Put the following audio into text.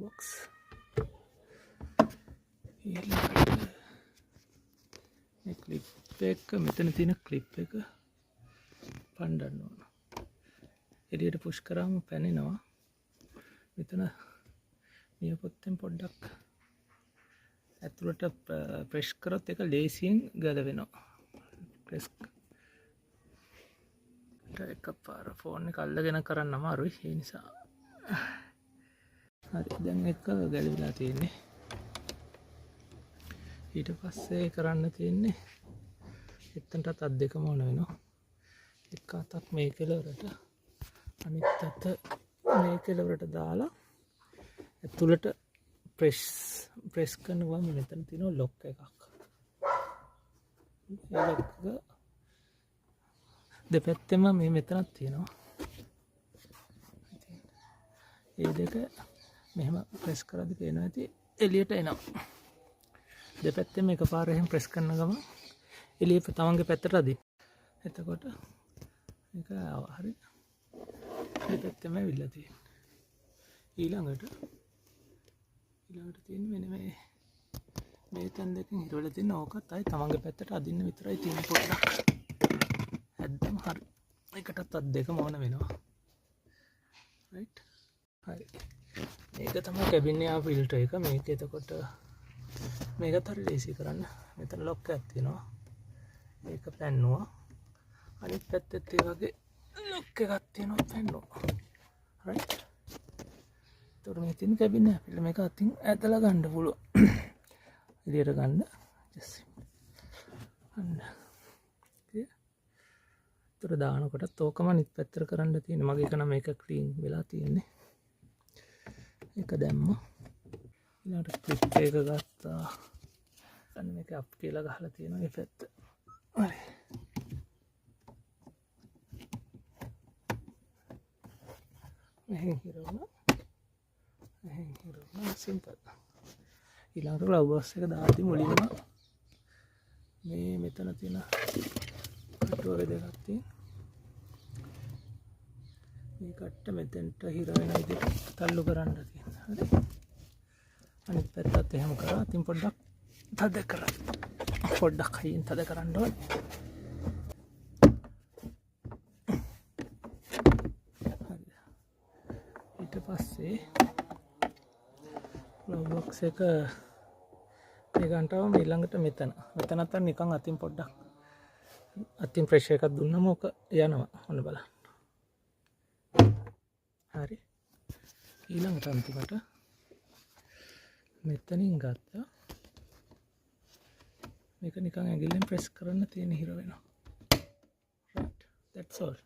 box. ඊළඟට මේ clip එක මෙතන තියෙන ක්ලිප් එක පණ්ඩන්න ඕන. එළියට පුෂ් කරාම පැනෙනවා. මෙතන නියපොත්තෙන් පොඩ්ඩක් ඇතුළට ප්‍රෙස් කරොත් එක ලේසියෙන් ගැලවෙනවා. ප්‍රෙස් එකපාර ෆෝන් එක අල්ලගෙන කරන්න අමාරුයි. ඒ නිසා හරි දැන් එක ගැලවිලා තියෙන්නේ. ඊට පස්සේ කරන්න තියෙන්නේ එතනටත් අත් දෙකම ඕන වෙනවා. එක අතක් මේ කෙළවරට අනිත් අත මේ කෙළවරට දාලා ඇතුළට ප්‍රෙස් කරනවා. මෙතන තියෙනවා ලොක් එකක්. ඒ ලොක් එක දෙපැත්තෙම මේ මෙතනක් තියෙනවා. ඒ දෙක මෙහෙම ප්‍රෙස් කරද්දි පේනවා ඇති එළියට එනවා. දෙපැත්තෙම එකපාර එහෙම ප්‍රෙස් කරන ගමන් එළිය තමන්ගේ පැත්තට අදින්න. එතකොට මේක හරි දෙපැත්තෙම ඇවිල්ලා තියෙනවා. ඊළඟට තියෙන්නේ මෙන්න මේ තැන් දෙකෙන් හිරවල තියෙන ඕකත් ආයි තමන්ගේ පැත්තට අදින්න විතරයි තියෙන්නේ පොඩ්ඩක්. ඇද්දම හරි. එකටත් අත් දෙකම ඕන වෙනවා. රයිට්. හරි. මේක තමයි කැබින් එයාර් ෆිල්ටර් එක. මේක එතකොට මේකත් හරි ලේසි කරන්න. මෙතන ලොක් එකක් තියෙනවා. මේක පැන්නුවා. අනිත් පැත්තෙත් ඒ වගේ ලොක් එකක් තියෙනවා පැන්නුවා. රයිට්. එතකොට මේ තියෙන කැබින් එයාර් ෆිල්ටර් මේක අතින් ඇදලා ගන්න පුළුවන්. එළියට ගන්න. ජස්ට් අන්න. ඒතර දානකොටත් ඕකම අනිත් පැත්තට කරන්න තියෙන්නේ. මගේ එක නම් මේක ක්ලීන් වෙලා තියෙන්නේ. ඒක දැම්මා. ඊළඟට ක්ලිප් එක ගත්තා. අන්න මේක අප් කියලා ගහලා තියෙනවා මේ පැත්ත. හරි. මෙහෙන් හිරවුණා. සිම්පල්. ඊළඟට ග්ලව් බොක්ස් එක දාද්දි මුලින්ම මේ මෙතන තියෙන කටුව දෙකක් තියෙන. මේ කට්ට මෙතෙන්ට හිර වෙන විදිහට තල්ලු කරන්න තියෙනවා. හරි. අනිත් පැත්තත් එහෙම කරා. ඉතින් පොඩ්ඩක් තද කරා. පොඩ්ඩක් හයියෙන් තද කරන්න ඕනේ. හරි. ඊට පස්සේ ග්ලව් බොක්ස් එක ගන්නටම ඊළඟට මෙතනත් නිකන් අතින් පොඩ්ඩක් අතින් ප්‍රෙෂර් එකක් දුන්නම ඔක යනවා. ඔන්න බලන්න. හරි. ඊළඟට අන්තිමට මෙතනින් ගත්තා. මේක නිකන් ඇඟිල්ලෙන් ප්‍රෙස් කරන්න තියෙන හිර වෙනවා. right. That's all.